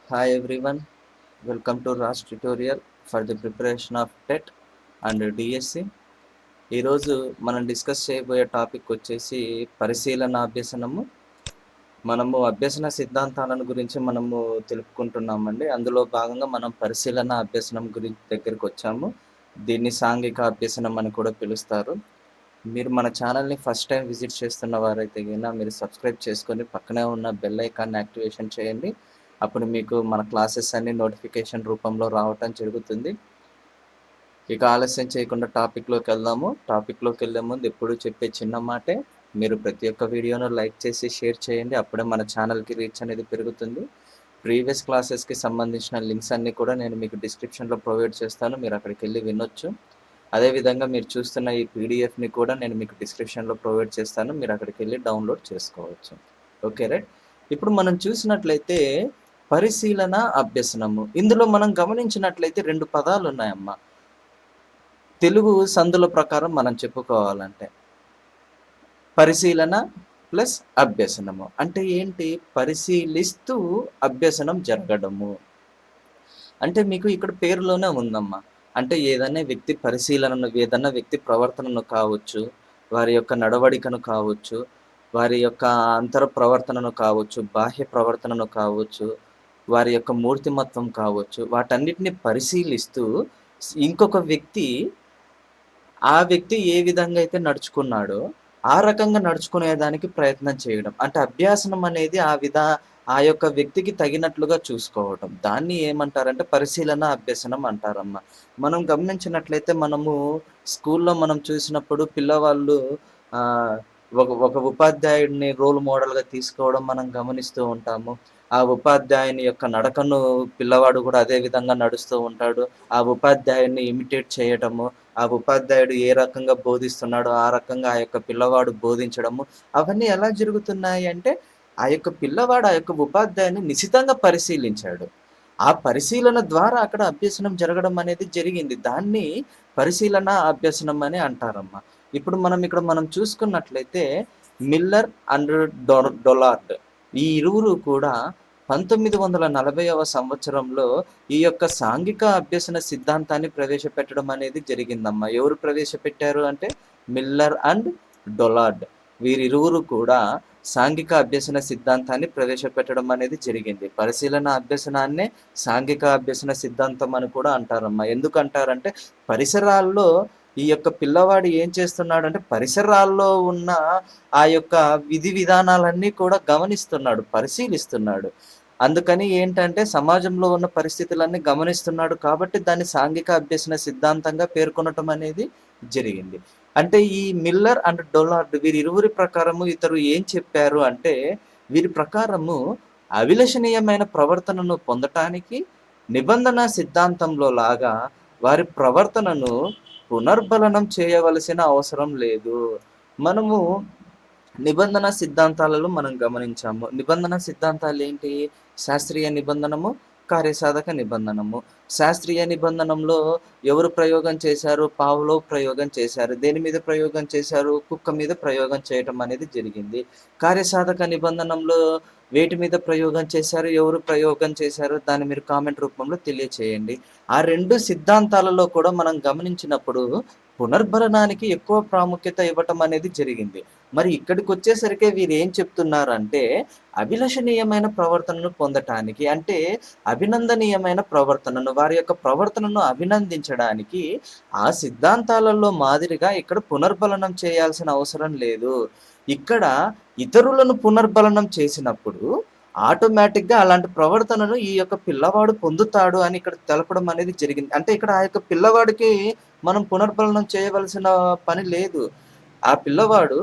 Hi everyone, welcome to Raj tutorial for the preparation of TET and DSC. ఈరోజు మనం discuss చేయబోయే topic వచ్చేసి పరిశీలన అభ్యసనము. మనము అభ్యసన సిద్ధాంతాలను గురించి మనము తెలుపుకుంటున్నామండి. అందులో భాగంగా మనం పరిశీలన అభ్యసనం గురించి దగ్గరికి వచ్చాము. దీన్ని సాంఘిక అభ్యసనం అని కూడా పిలుస్తారు. మీరు మన ఛానల్ని ఫస్ట్ టైం విజిట్ చేస్తున్న వారైతే కనుక మీరు సబ్స్క్రైబ్ చేసుకొని పక్కనే ఉన్న బెల్ ఐకాన్ని యాక్టివేషన్ చేయండి. అప్పుడు మీకు మన క్లాసెస్ అన్ని నోటిఫికేషన్ రూపంలో రావటం జరుగుతుంది. ఇక ఆలస్యం చేయకుండా టాపిక్లోకి వెళ్దాము. టాపిక్లోకి వెళ్ళే ముందు ఎప్పుడు చెప్పే చిన్న మాటే, మీరు ప్రతి ఒక్క వీడియోను లైక్ చేసి షేర్ చేయండి. అప్పుడే మన ఛానల్కి రీచ్ అనేది పెరుగుతుంది. ప్రీవియస్ క్లాసెస్కి సంబంధించిన లింక్స్ అన్నీ కూడా నేను మీకు డిస్క్రిప్షన్లో ప్రొవైడ్ చేస్తాను. మీరు అక్కడికి వెళ్ళి వినొచ్చు. అదేవిధంగా మీరు చూస్తున్న ఈ పీడిఎఫ్ని కూడా నేను మీకు డిస్క్రిప్షన్లో ప్రొవైడ్ చేస్తాను. మీరు అక్కడికి వెళ్ళి డౌన్లోడ్ చేసుకోవచ్చు. Okay right. ఇప్పుడు మనం చూసినట్లయితే పరిశీలన అభ్యసనము, ఇందులో మనం గమనించినట్లయితే రెండు పదాలు ఉన్నాయమ్మా. తెలుగు సందుల ప్రకారం మనం చెప్పుకోవాలంటే పరిశీలన ప్లస్ అభ్యసనము అంటే ఏంటి? పరిశీలిస్తూ అభ్యసనం జరగడము అంటే మీకు ఇక్కడ పేరులోనే ఉందమ్మా. అంటే ఏదైనా వ్యక్తి పరిశీలనను, ఏదైనా వ్యక్తి ప్రవర్తనను కావచ్చు, వారి యొక్క నడవడికను కావచ్చు, వారి యొక్క అంతర ప్రవర్తనను కావచ్చు, బాహ్య ప్రవర్తనను కావచ్చు, వారి యొక్క మూర్తిమత్వం కావచ్చు, వాటన్నిటిని పరిశీలిస్తూ ఇంకొక వ్యక్తి ఆ వ్యక్తి ఏ విధంగా అయితే నడుచుకున్నాడో ఆ రకంగా నడుచుకునేదానికి ప్రయత్నం చేయడం. అంటే అభ్యాసనం అనేది ఆ యొక్క వ్యక్తికి తగినట్లుగా చూసుకోవడం. దాన్ని ఏమంటారంటే పరిశీలన అభ్యసనం అంటారమ్మా. మనం గమనించినట్లయితే మనము స్కూల్లో మనం చూసినప్పుడు పిల్లవాళ్ళు ఒక ఒక ఉపాధ్యాయుడిని రోల్ మోడల్గా తీసుకోవడం మనం గమనిస్తూ ఉంటాము. ఆ ఉపాధ్యాయుని యొక్క నడకను పిల్లవాడు కూడా అదే విధంగా నడుస్తూ ఉంటాడు. ఆ ఉపాధ్యాయుడిని ఇమిటేట్ చేయటము, ఆ ఉపాధ్యాయుడు ఏ రకంగా బోధిస్తున్నాడో ఆ రకంగా ఆ యొక్క పిల్లవాడు బోధించడము, అవన్నీ ఎలా జరుగుతున్నాయి అంటే ఆ యొక్క పిల్లవాడు ఆ యొక్క ఉపాధ్యాయుని నిశితంగా పరిశీలించాడు. ఆ పరిశీలన ద్వారా అక్కడ అభ్యసనం జరగడం అనేది జరిగింది. దాన్ని పరిశీలన అభ్యసనం అని అంటారమ్మా. ఇప్పుడు మనం చూసుకున్నట్లయితే మిల్లర్ అండ్ డొలార్డ్ ఈ ఇరువురు కూడా 1940వ సంవత్సరంలో ఈ యొక్క సాంఘిక అభ్యసన సిద్ధాంతాన్ని ప్రవేశపెట్టడం అనేది జరిగిందమ్మా. ఎవరు ప్రవేశపెట్టారు అంటే మిల్లర్ అండ్ డొలార్డ్. వీరిరువురు కూడా సాంఘిక అభ్యసన సిద్ధాంతాన్ని ప్రవేశపెట్టడం అనేది జరిగింది. పరిశీలన అభ్యసనాన్నే సాంఘిక అభ్యసన సిద్ధాంతం అని కూడా అంటారమ్మా. ఎందుకంటారంటే పరిసరాల్లో ఈ యొక్క పిల్లవాడు ఏం చేస్తున్నాడు అంటే పరిసరాల్లో ఉన్న ఆ యొక్క విధి విధానాలన్నీ కూడా గమనిస్తున్నాడు, పరిశీలిస్తున్నాడు. అందుకని ఏంటంటే సమాజంలో ఉన్న పరిస్థితులన్నీ గమనిస్తున్నాడు కాబట్టి దాన్ని సాంఘిక అభ్యసన సిద్ధాంతంగా పేర్కొనటం అనేది జరిగింది. అంటే ఈ మిల్లర్ అండ్ డొలార్డ్ వీరిరువురి ప్రకారము ఇతరు ఏం చెప్పారు అంటే వీరి ప్రకారము అవిలషణీయమైన ప్రవర్తనను పొందటానికి నిబంధన సిద్ధాంతంలో లాగా వారి ప్రవర్తనను పునర్బలనం చేయవలసిన అవసరం లేదు. మనము నిబంధన సిద్ధాంతాలలో మనం గమనించాము. నిబంధన సిద్ధాంతాలు ఏంటి? శాస్త్రీయ నిబంధనము, కార్యసాధక నిబంధనము. శాస్త్రీయ నిబంధనంలో ఎవరు ప్రయోగం చేశారు? పావ్లోవ్ ప్రయోగం చేశారు. దేని మీద ప్రయోగం చేశారు? కుక్క మీద ప్రయోగం చేయటం అనేది జరిగింది. కార్యసాధక నిబంధనంలో వేటి మీద ప్రయోగం చేశారు? ఎవరు ప్రయోగం చేశారు? దాన్ని మీరు కామెంట్ రూపంలో తెలియచేయండి. ఆ రెండు సిద్ధాంతాలలో కూడా మనం గమనించినప్పుడు పునర్భరణానికి ఎక్కువ ప్రాముఖ్యత ఇవ్వటం అనేది జరిగింది. మరి ఇక్కడికి వచ్చేసరికి వీరు ఏం చెప్తున్నారంటే అభిలషణీయమైన ప్రవర్తనను పొందటానికి, అంటే అభినందనీయమైన ప్రవర్తనను, వారి యొక్క ప్రవర్తనను అభినందించడానికి ఆ సిద్ధాంతాలలో మాదిరిగా ఇక్కడ పునర్బలనం చేయాల్సిన అవసరం లేదు. ఇక్కడ ఇతరులను పునర్బలనం చేసినప్పుడు ఆటోమేటిక్గా అలాంటి ప్రవర్తనను ఈ యొక్క పిల్లవాడు పొందుతాడు అని ఇక్కడ తెలపడం అనేది జరిగింది. అంటే ఇక్కడ ఆ యొక్క పిల్లవాడికి మనం పునర్బలనం చేయవలసిన పని లేదు. ఆ పిల్లవాడు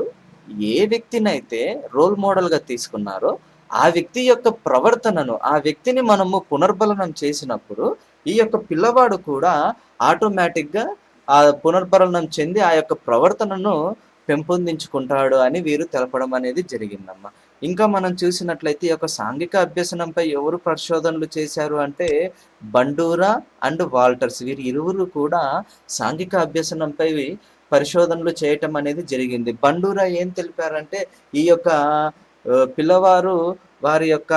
ఏ వ్యక్తినైతే రోల్ మోడల్గా తీసుకున్నారో ఆ వ్యక్తి యొక్క ప్రవర్తనను, ఆ వ్యక్తిని మనము పునర్బలనం చేసినప్పుడు ఈ యొక్క పిల్లవాడు కూడా ఆటోమేటిక్గా ఆ పునర్బలనం చెంది ఆ యొక్క ప్రవర్తనను పెంపొందించుకుంటాడు అని వీరు తెలపడం అనేది జరిగిందమ్మా. ఇంకా మనం చూసినట్లయితే ఈ యొక్క సాంఘిక అభ్యసనంపై ఎవరు పరిశోధనలు చేశారు అంటే బండూరా అండ్ వాల్టర్స్. వీరి ఇరువురు కూడా సాంఘిక అభ్యసనంపై పరిశోధనలు చేయటం అనేది జరిగింది. బండూరా ఏం తెలిపారంటే ఈ యొక్క పిల్లవారు వారి యొక్క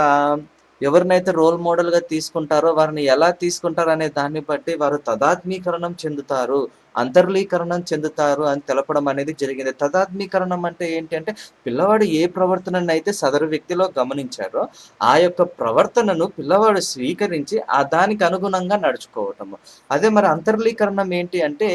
ఎవరినైతే రోల్ మోడల్‌గా తీసుకుంటారో వారిని ఎలా తీసుకుంటారనే దాన్ని బట్టి వారు తదాత్మీకరణం చెందుతారు, అంతర్లీకరణం చెందుతారు అని తెలపడం అనేది జరిగింది. తదాత్మీకరణం అంటే ఏంటి అంటే, పిల్లవాడు ఏ ప్రవర్తననైతే సదరు వ్యక్తిలో గమనించారో, ఆ యొక్క ప్రవర్తనను పిల్లవాడు స్వీకరించి దానికి అనుగుణంగా నడుచుకోవటము. అదే మరి అంతర్లీకరణం ఏంటి అంటే,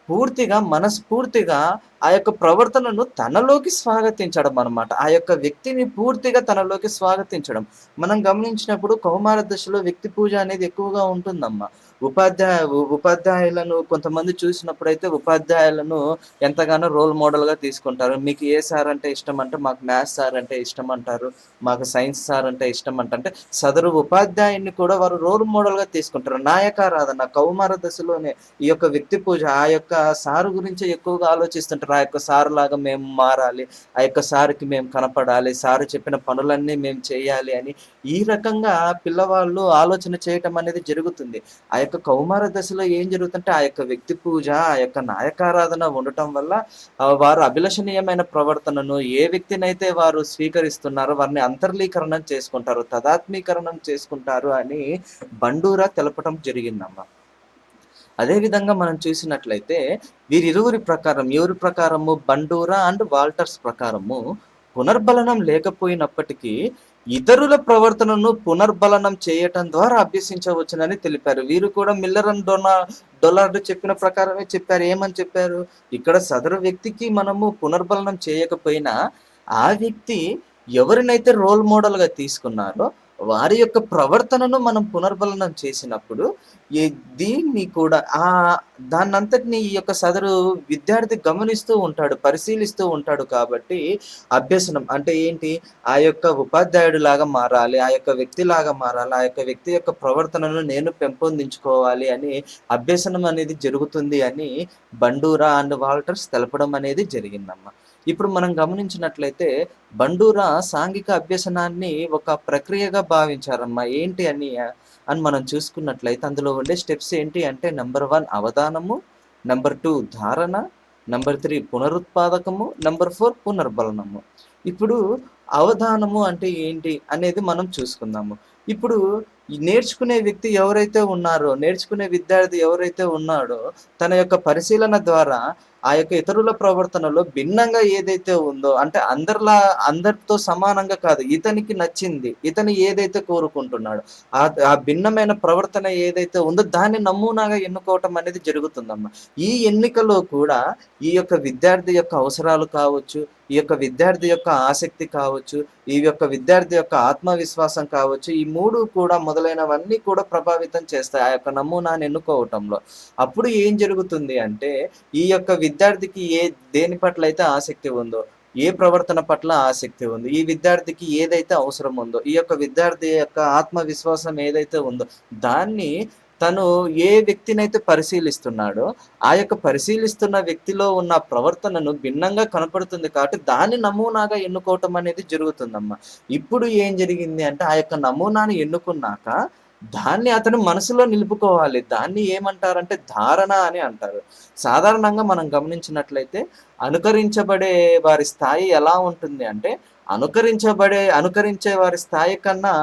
పూర్తిగా మనస్ఫూర్తిగా ఆ యొక్క ప్రవర్తనను తనలోకి స్వాగతించడం అన్నమాట. ఆ యొక్క వ్యక్తిని పూర్తిగా తనలోకి స్వాగతించడం. మనం గమనించినప్పుడు కౌమార దశలో వ్యక్తి పూజ అనేది ఎక్కువగా ఉంటుందమ్మా. ఉపాధ్యాయులను కొంతమంది చూసినప్పుడైతే ఉపాధ్యాయులను ఎంతగానో రోల్ మోడల్‌గా తీసుకుంటారు. మీకు ఏ సార్ అంటే ఇష్టం అంటే, మాకు మ్యాథ్స్ సార్ అంటే ఇష్టం అంటారు. మాకు సైన్స్ సార్ అంటే ఇష్టం అంటే సదరు ఉపాధ్యాయుడిని కూడా వారు రోల్ మోడల్‌గా తీసుకుంటారు. నాయకారాధన కౌమార దశలోనే ఈ యొక్క వ్యక్తి పూజ ఆ యొక్క సారు గురించే ఎక్కువగా ఆలోచిస్తుంటారు. ఆ యొక్క సారులాగా మేము మారాలి. ఆ యొక్క సార్‌కి మేము కనపడాలి. సారు చెప్పిన పనులన్నీ మేము చేయాలి అని ఈ రకంగా పిల్లవాళ్ళు ఆలోచన చేయటం అనేది జరుగుతుంది. ఆ యొక్క కౌమార దశలో ఏం జరుగుతుంటే ఆ యొక్క వ్యక్తి పూజ, ఆ యొక్క నాయకారాధన ఉండటం వల్ల వారు అభిలషణీయమైన ప్రవర్తనను ఏ వ్యక్తినైతే వారు స్వీకరిస్తున్నారో వారిని అంతర్లీకరణం చేసుకుంటారు, తదాత్మీకరణం చేసుకుంటారు అని బండూరా తెలపటం జరిగిందమ్మా. అదే విధంగా మనం చూసినట్లయితే వీరిరువురి ప్రకారం ఎవరి ప్రకారము బండూరా అండ్ వాల్టర్స్ ప్రకారము పునర్బలనం లేకపోయినప్పటికీ ఇతరుల ప్రవర్తనను పునర్బలనం చేయటం ద్వారా అభ్యసించవచ్చునని తెలిపారు. వీరు కూడా మిల్లర్ అండ్ డొనాల్డ్ చెప్పిన ప్రకారమే చెప్పారు. ఏమని చెప్పారు? ఇక్కడ సదరు వ్యక్తికి మనము పునర్బలనం చేయకపోయినా ఆ వ్యక్తి ఎవరినైతే రోల్ మోడల్‌గా తీసుకున్నారో వారి యొక్క ప్రవర్తనను మనం పునర్బలనం చేసినప్పుడు ఈ దీన్ని కూడా దాన్నంతటిని ఈ యొక్క సదరు విద్యార్థి గమనిస్తూ ఉంటాడు, పరిశీలిస్తూ ఉంటాడు కాబట్టి అభ్యసనం అంటే ఏంటి? ఆ యొక్క ఉపాధ్యాయుడిలాగా మారాలి, ఆ యొక్క వ్యక్తిలాగా మారాలి, ఆ యొక్క వ్యక్తి యొక్క ప్రవర్తనను నేను పెంపొందించుకోవాలి అని అభ్యసనం అనేది జరుగుతుంది అని బండూరా అండ్ వాల్టర్స్ తెలపడం అనేది జరిగిందమ్మ. ఇప్పుడు మనం గమనించినట్లయితే బండూరా సాంఘిక అభ్యసనాన్ని ఒక ప్రక్రియగా భావించారమ్మా. ఏంటి అని మనం చూసుకున్నట్లయితే అందులో ఉండే స్టెప్స్ ఏంటి అంటే నంబర్ 1 అవధానము, నంబర్ 2 ధారణ, నంబర్ 3 పునరుత్పాదకము, నంబర్ 4 పునర్బలనము. ఇప్పుడు అవధానము అంటే ఏంటి అనేది మనం చూసుకుందాము. ఇప్పుడు ఈ నేర్చుకునే వ్యక్తి ఎవరైతే ఉన్నారో, నేర్చుకునే విద్యార్థి ఎవరైతే ఉన్నాడో తన యొక్క పరిశీలన ద్వారా ఆ యొక్క ఇతరుల ప్రవర్తనలో భిన్నంగా ఏదైతే ఉందో అంటే అందరితో సమానంగా కాదు. ఇతనికి నచ్చింది. ఇతను ఏదైతే కోరుకుంటున్నాడో ఆ భిన్నమైన ప్రవర్తన ఏదైతే ఉందో దాన్ని నమూనాగా ఎన్నుకోవటం అనేది జరుగుతుందమ్మా. ఈ ఎన్నికలో కూడా ఈ యొక్క విద్యార్థి యొక్క అవసరాలు కావచ్చు, ఈ యొక్క విద్యార్థి యొక్క ఆసక్తి కావచ్చు, ఈ యొక్క విద్యార్థి యొక్క ఆత్మవిశ్వాసం కావచ్చు, ఈ 3 కూడా మొదలైనవన్నీ కూడా ప్రభావితం చేస్తాయి ఆ యొక్క నమూనాను ఎన్నుకోవటంలో. అప్పుడు ఏం జరుగుతుంది అంటే ఈ యొక్క విద్యార్థికి దేని పట్ల అయితే ఆసక్తి ఉందో, ఏ ప్రవర్తన పట్ల ఆసక్తి ఉంది, ఈ విద్యార్థికి ఏదైతే అవసరం ఉందో, ఈ యొక్క విద్యార్థి యొక్క ఆత్మవిశ్వాసం ఏదైతే ఉందో దాన్ని తను ఏ వ్యక్తినైతే పరిశీలిస్తున్నాడో ఆ యొక్క పరిశీలిస్తున్న వ్యక్తిలో ఉన్న ప్రవర్తనను భిన్నంగా కనపడుతుంది కాబట్టి దాన్ని నమూనాగా ఎన్నుకోవటం అనేది జరుగుతుందమ్మా. ఇప్పుడు ఏం జరిగింది అంటే ఆ యొక్క నమూనాను ఎన్నుకున్నాక దాన్ని అతను మనసులో నిలుపుకోవాలి. దాన్ని ఏమంటారంటే ధారణ అని అంటారు. సాధారణంగా మనం గమనించినట్లయితే అనుకరించబడే వారి స్థాయి ఎలా ఉంటుంది అంటే అనుకరించే వారి స్థాయి కన్నా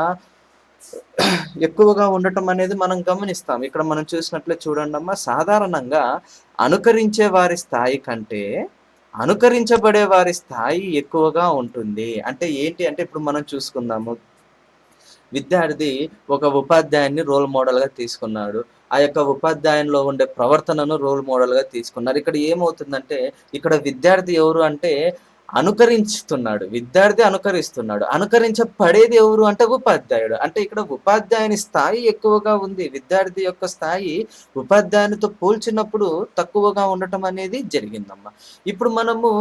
ఎక్కువగా ఉండటం అనేది మనం గమనిస్తాం. ఇక్కడ మనం చూసినట్లే చూడండమ్మా. సాధారణంగా అనుకరించే వారి స్థాయి కంటే అనుకరించబడే వారి స్థాయి ఎక్కువగా ఉంటుంది. అంటే ఏంటి అంటే ఇప్పుడు మనం చూసుకుందాము. విద్యార్థి ఒక ఉపాధ్యాయుడిని రోల్ మోడల్‌గా తీసుకున్నాడు. ఆ యొక్క ఉపాధ్యాయునిలో ఉండే ప్రవర్తనను రోల్ మోడల్‌గా తీసుకున్నారు. ఇక్కడ ఏమవుతుందంటే ఇక్కడ విద్యార్థి ఎవరు అంటే అనుకరిస్తున్నాడు. విద్యార్థి అనుకరిస్తున్నాడు. అనుకరించబడేది ఎవరు అంటే ఉపాధ్యాయుడు. అంటే ఇక్కడ ఉపాధ్యాయుని స్థాయి ఎక్కువగా ఉంది. విద్యార్థి యొక్క స్థాయి ఉపాధ్యాయునితో పోల్చినప్పుడు తక్కువగా ఉండటం అనేది జరిగిందమ్మా. ఇప్పుడు మనము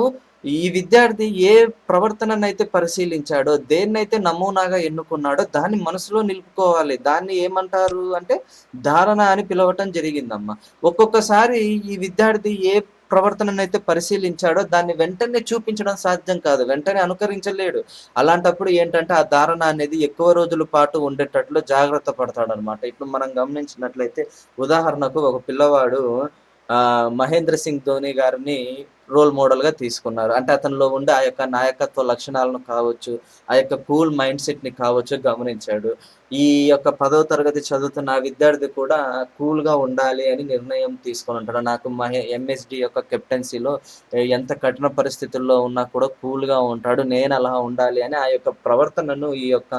ఈ విద్యార్థి ఏ ప్రవర్తననైతే పరిశీలించాడో, దేన్నైతే నమూనాగా ఎన్నుకున్నాడో దాన్ని మనసులో నిలుపుకోవాలి. దాన్ని ఏమంటారు అంటే ధారణ అని పిలవటం జరిగిందమ్మా. ఒక్కొక్కసారి ఈ విద్యార్థి ఏ ప్రవర్తననైతే పరిశీలించాడో దాన్ని వెంటనే చూపించడం సాధ్యం కాదు. వెంటనే అనుకరించలేడు. అలాంటప్పుడు ఏంటంటే ఆ ధారణ అనేది ఎక్కువ రోజుల పాటు ఉండేటట్లు జాగ్రత్త పడతాడనమాట. ఇప్పుడు మనం గమనించినట్లయితే ఉదాహరణకు ఒక పిల్లవాడు మహేంద్ర సింగ్ ధోని గారిని రోల్ మోడల్‌గా తీసుకున్నారు. అంటే అతనిలో ఉండే ఆ యొక్క నాయకత్వ లక్షణాలను కావచ్చు, ఆ యొక్క కూల్ మైండ్ సెట్‌ని కావచ్చు గమనించాడు. ఈ యొక్క 10వ తరగతి చదువుతున్న ఆ విద్యార్థి కూడా కూల్‌గా ఉండాలి అని నిర్ణయం తీసుకొనుంటాడు. నాకు ఎంఎస్‌డి యొక్క కెప్టెన్సీలో ఎంత కఠిన పరిస్థితుల్లో ఉన్నా కూడా కూల్‌గా ఉంటాడు. నేనలా ఉండాలి అని ఆ యొక్క ప్రవర్తనను ఈ యొక్క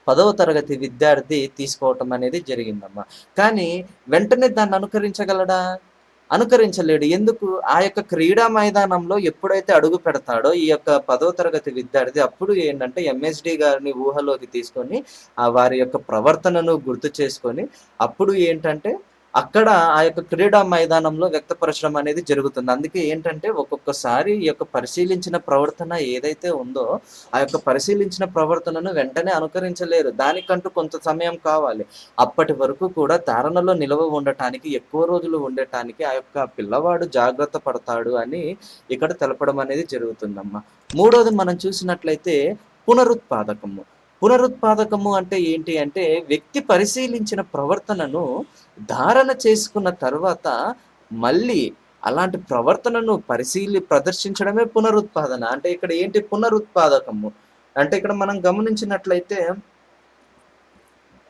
10వ తరగతి విద్యార్థి తీసుకోవటం అనేది జరిగిందమ్మా. కానీ వెంటనే దాన్ని అనుకరించగలడా? అనుకరించలేడు. ఎందుకు? ఆ యొక్క క్రీడా మైదానంలో ఎప్పుడైతే అడుగు పెడతాడో ఈ యొక్క 10వ తరగతి విద్యార్థి అప్పుడు ఏంటంటే ఎంఎస్‌డి గారిని ఊహలోకి తీసుకొని వారి యొక్క ప్రవర్తనను గుర్తు చేసుకొని అప్పుడు ఏంటంటే అక్కడ ఆ యొక్క క్రీడా మైదానంలో వ్యక్తపరచడం అనేది జరుగుతుంది. అందుకే ఏంటంటే ఒక్కొక్కసారి ఈ యొక్క పరిశీలించిన ప్రవర్తన ఏదైతే ఉందో ఆ యొక్క పరిశీలించిన ప్రవర్తనను వెంటనే అనుకరించలేరు. దానికంటూ కొంత సమయం కావాలి. అప్పటి వరకు కూడా ధారణలో నిలవ ఉండటానికి, ఎక్కువ రోజులు ఉండటానికి ఆ యొక్క పిల్లవాడు జాగ్రత్త పడతాడు అని ఇక్కడ తెలపడం అనేది జరుగుతుందమ్మా. మూడోది మనం చూసినట్లయితే పునరుత్పాదకము. పునరుత్పాదకము అంటే ఏంటి అంటే వ్యక్తి పరిశీలించిన ప్రవర్తనను ధారణ చేసుకున్న తర్వాత మళ్ళీ అలాంటి ప్రవర్తనను ప్రదర్శించడమే పునరుత్పాదన. అంటే ఇక్కడ ఏంటి పునరుత్పాదకము. అంటే ఇక్కడ మనం గమనించినట్లయితే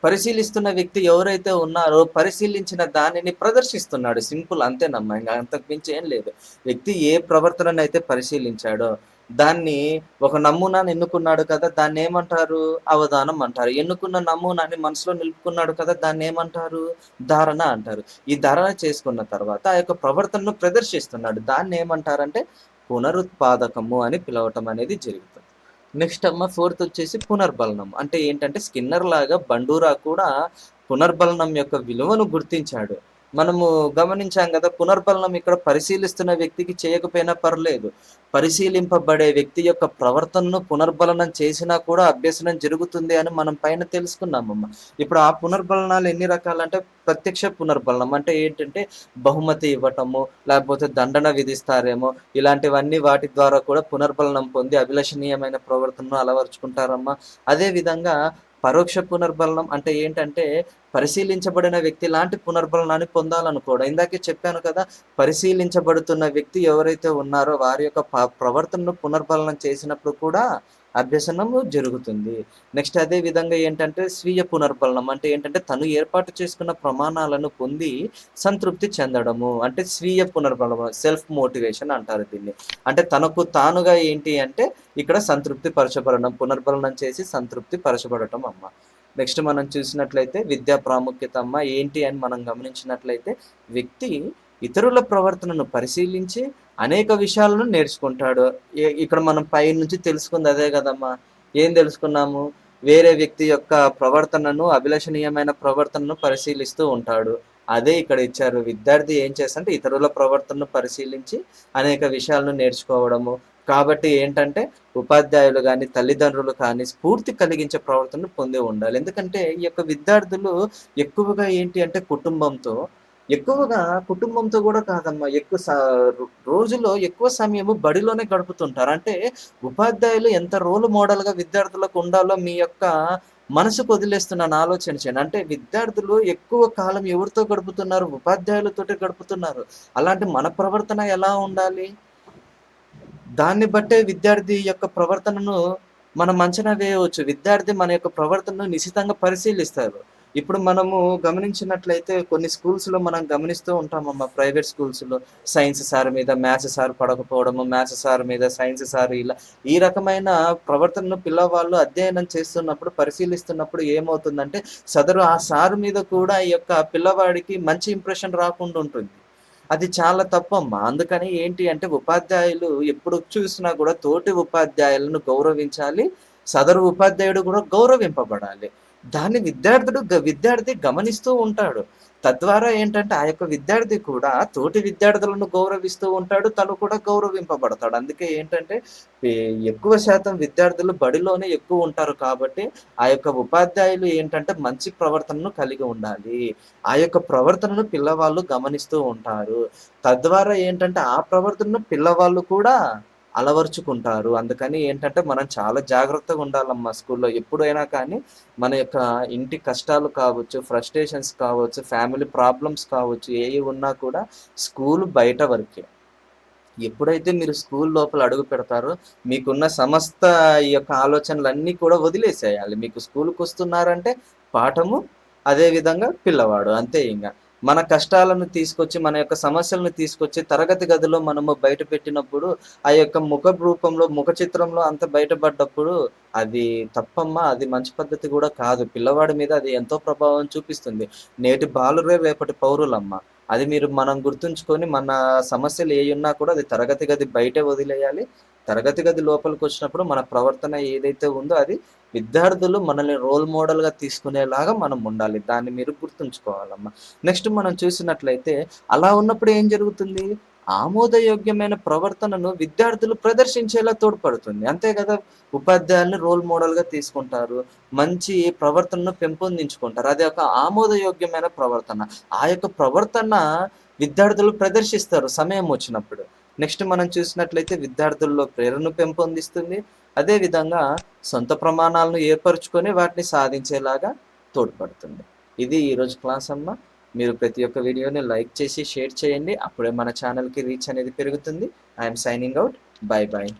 పరిశీలిస్తున్న వ్యక్తి ఎవరైతే ఉన్నారో పరిశీలించిన దానిని ప్రదర్శిస్తున్నాడు. సింపుల్ అంతేనమ్మా. ఇంక అంతకు మించి ఏం లేదు. వ్యక్తి ఏ ప్రవర్తననైతే పరిశీలించాడో దాన్ని ఒక నమూనాను ఎన్నుకున్నాడు కదా! దాన్నేమంటారు? అవధానం అంటారు. ఎన్నుకున్న నమూనాని మనసులో నిలుపుకున్నాడు కదా! దాన్నేమంటారు? ధారణ అంటారు. ఈ ధారణ చేసుకున్న తర్వాత ఆ యొక్క ప్రవర్తనను ప్రదర్శిస్తున్నాడు. దాన్నేమంటారంటే పునరుత్పాదకము అని పిలవటం అనేది జరుగుతుంది. నెక్స్ట్ అమ్మ ఫోర్తొచ్చేసి పునర్బలనం. అంటే ఏంటంటే స్కిన్నర్ లాగా బండూరా కూడా పునర్బలనం యొక్క విలువను గుర్తించాడు. మనము గమనించాం గదా! పునర్బలనం ఇక్కడ పరిశీలిస్తున్న వ్యక్తికి చేయకపోయినా పర్లేదు. పరిశీలింపబడే వ్యక్తి యొక్క ప్రవర్తనను పునర్బలనం చేసినా కూడా అభ్యసనం జరుగుతుంది అని మనం పైన తెలుసుకున్నామమ్మ. ఇప్పుడు ఆ పునర్బలనాలు ఎన్ని రకాలంటే ప్రత్యక్ష పునర్బలనం. అంటే ఏంటంటే బహుమతి ఇవ్వటము, లేకపోతే దండన విధిస్తారేమో ఇలాంటివన్నీ వాటి ద్వారా కూడా పునర్బలనం పొంది అభిలషణీయమైన ప్రవర్తనను అలవరుచుకుంటారమ్మా. అదే విధంగా పరోక్ష పునర్బలనం అంటే ఏంటంటే పరిశీలించబడిన వ్యక్తి లాంటి పునర్బలనాన్ని పొందాలనుకోవడం. ఇందాకే చెప్పాను కదా! పరిశీలించబడుతున్న వ్యక్తి ఎవరైతే ఉన్నారో వారి యొక్క ప్రవర్తనను పునర్బలనం చేసినప్పుడు కూడా అభ్యసనము జరుగుతుంది. నెక్స్ట్ అదే విధంగా ఏంటంటే స్వీయ పునర్బలనం అంటే ఏంటంటే తను ఏర్పాటు చేసుకున్న ప్రమాణాలను పొంది సంతృప్తి చెందడము. అంటే స్వీయ పునర్బలనం సెల్ఫ్ మోటివేషన్ అంటారు దీన్ని. అంటే తనకు తానుగా ఏంటి అంటే ఇక్కడ సంతృప్తి పరచబడడం, పునర్బలనం చేసి సంతృప్తి పరచబడటం అమ్మ. నెక్స్ట్ మనం చూసినట్లయితే విద్యా ప్రాముఖ్యత అమ్మ ఏంటి అని మనం గమనించినట్లయితే వ్యక్తి ఇతరుల ప్రవర్తనను పరిశీలించి అనేక విషయాలను నేర్చుకుంటాడు. ఇక్కడ మనం పైనుంచి తెలుసుకుంది అదే కదమ్మా. ఏం తెలుసుకున్నాము? వేరే వ్యక్తి యొక్క ప్రవర్తనను అభిలషణీయమైన ప్రవర్తనను పరిశీలిస్తూ ఉంటాడు. అదే ఇక్కడ ఇచ్చారు. విద్యార్థి ఏం చేస్తాడంటే ఇతరుల ప్రవర్తనను పరిశీలించి అనేక విషయాలను నేర్చుకోవడము. కాబట్టి ఏంటంటే ఉపాధ్యాయులు గాని, తల్లిదండ్రులు కానీ స్ఫూర్తి కలిగించే ప్రవర్తనను పొంది ఉండాలి. ఎందుకంటే ఈ యొక్క విద్యార్థులు ఎక్కువగా ఏంటి అంటే ఎక్కువగా కుటుంబంతో కూడా కాదమ్మా. రోజులో ఎక్కువ సమయము బడిలోనే గడుపుతుంటారు. అంటే ఉపాధ్యాయులు ఎంత రోల్ మోడల్‌గా విద్యార్థులకు ఉండాలో మీ యొక్క మనసుకు వదిలేస్తున్నాను ఆలోచన చేయండి. అంటే విద్యార్థులు ఎక్కువ కాలం ఎవరితో గడుపుతున్నారు? ఉపాధ్యాయులతోటే గడుపుతున్నారు. అలాంటి మన ప్రవర్తన ఎలా ఉండాలి? దాన్ని బట్టే విద్యార్థి యొక్క ప్రవర్తనను మనం అంచనా వేయవచ్చు. విద్యార్థి మన యొక్క ప్రవర్తనను నిశితంగా పరిశీలిస్తారు. ఇప్పుడు మనము గమనించినట్లయితే కొన్ని స్కూల్స్‌లో మనం గమనిస్తూ ఉంటామమ్మా. ప్రైవేట్ స్కూల్స్‌లో సైన్స్ సార్ మీద మ్యాథ్స్ సార్ పడకపోవడము, మ్యాథ్స్ సార్ మీద సైన్స్ సార్ ఇలా ఈ రకమైన ప్రవర్తనను పిల్లవాళ్ళు అధ్యయనం చేస్తున్నప్పుడు, పరిశీలిస్తున్నప్పుడు ఏమవుతుందంటే సదరు ఆ సార్ మీద కూడా ఈ యొక్క పిల్లవాడికి మంచి ఇంప్రెషన్ రాకుండా ఉంటుంది. అది చాలా తప్పమ్మా. అందుకని ఏంటి అంటే ఉపాధ్యాయులు ఎప్పుడు చూసినా కూడా తోటి ఉపాధ్యాయులను గౌరవించాలి. సదరు ఉపాధ్యాయుడు కూడా గౌరవింపబడాలి. దాన్ని విద్యార్థి గమనిస్తూ ఉంటాడు. తద్వారా ఏంటంటే ఆ యొక్క విద్యార్థి కూడా తోటి విద్యార్థులను గౌరవిస్తూ ఉంటాడు. తను కూడా గౌరవింపబడతాడు. అందుకే ఏంటంటే ఎ ఎక్కువ శాతం విద్యార్థులు బడిలోనే ఎక్కువ ఉంటారు కాబట్టి ఆ యొక్క ఉపాధ్యాయులు ఏంటంటే మంచి ప్రవర్తనను కలిగి ఉండాలి. ఆ యొక్క ప్రవర్తనను పిల్లవాళ్ళు గమనిస్తూ ఉంటారు. తద్వారా ఏంటంటే ఆ ప్రవర్తనను పిల్లవాళ్ళు కూడా అలవరుచుకుంటారు. అందుకని ఏంటంటే మనం చాలా జాగ్రత్తగా ఉండాలమ్మా స్కూల్లో. ఎప్పుడైనా కానీ మన యొక్క ఇంటి కష్టాలు కావచ్చు, ఫ్రస్ట్రేషన్స్ కావచ్చు, ఫ్యామిలీ ప్రాబ్లమ్స్ కావచ్చు, ఏయి ఉన్నా కూడా స్కూలు బయట వరకే. ఎప్పుడైతే మీరు స్కూల్ లోపల అడుగు పెడతారో మీకున్న సమస్త ఈ యొక్క ఆలోచనలన్నీ కూడా వదిలేసేయాలి. మీకు స్కూలుకొస్తున్నారంటే పాఠము, అదే విధంగా పిల్లవాడు అంతే ఇంగ. మన కష్టాలను తీసుకొచ్చి, మన యొక్క సమస్యలను తీసుకొచ్చి తరగతి గదిలో మనము బయట పెట్టినప్పుడు, ఆ యొక్క ముఖ రూపంలో, ముఖ చిత్రంలో అంత బయటపడ్డప్పుడు అది తప్పమ్మా. అది మంచి పద్ధతి గూడా కాదు. పిల్లవాడి మీద అది ఎంతో ప్రభావం చూపిస్తుంది. నేటి బాలురే రేపటి పౌరులమ్మ. అది మనం గుర్తుంచుకొని మన సమస్యలు ఏయున్నా కూడా అది తరగతి గది బయటే వదిలేయాలి. తరగతి గది లోపలికొచ్చినప్పుడు మన ప్రవర్తన ఏదైతే ఉందో అది విద్యార్థులు మనల్ని రోల్ మోడల్‌గా తీసుకునేలాగా మనం ఉండాలి. దాన్ని మీరు గుర్తుంచుకోవాలమ్మా. నెక్స్ట్ మనం చూసినట్లయితే అలా ఉన్నప్పుడు ఏం జరుగుతుంది? ఆమోదయోగ్యమైన ప్రవర్తనను విద్యార్థులు ప్రదర్శించేలా తోడ్పడుతుంది. అంతే గదా! ఉపాధ్యాయుల్ని రోల్ మోడల్‌గా తీసుకుంటారు. మంచి ప్రవర్తనను పెంపొందించుకుంటారు. అది ఒక ఆమోదయోగ్యమైన ప్రవర్తన. ఆ యొక్క ప్రవర్తన విద్యార్థులు ప్రదర్శిస్తారు సమయం వచ్చినప్పుడు. నెక్స్ట్ మనం చూసినట్లయితే విద్యార్థుల్లో ప్రేరణను పెంపొందిస్తుంది. అదే విధంగా సొంత ప్రమాణాలను ఏర్పరుచుకొని వాటిని సాధించేలాగా తోడ్పడుతుంది. ఇది ఈరోజు క్లాస్ అమ్మ. మీరు ప్రతి ఒక్క వీడియోని లైక్ చేసి, షేర్ చేయండి. అప్పుడే మన ఛానల్‌కి రీచ్ అనేది పెరుగుతుంది. I am signing out. By by.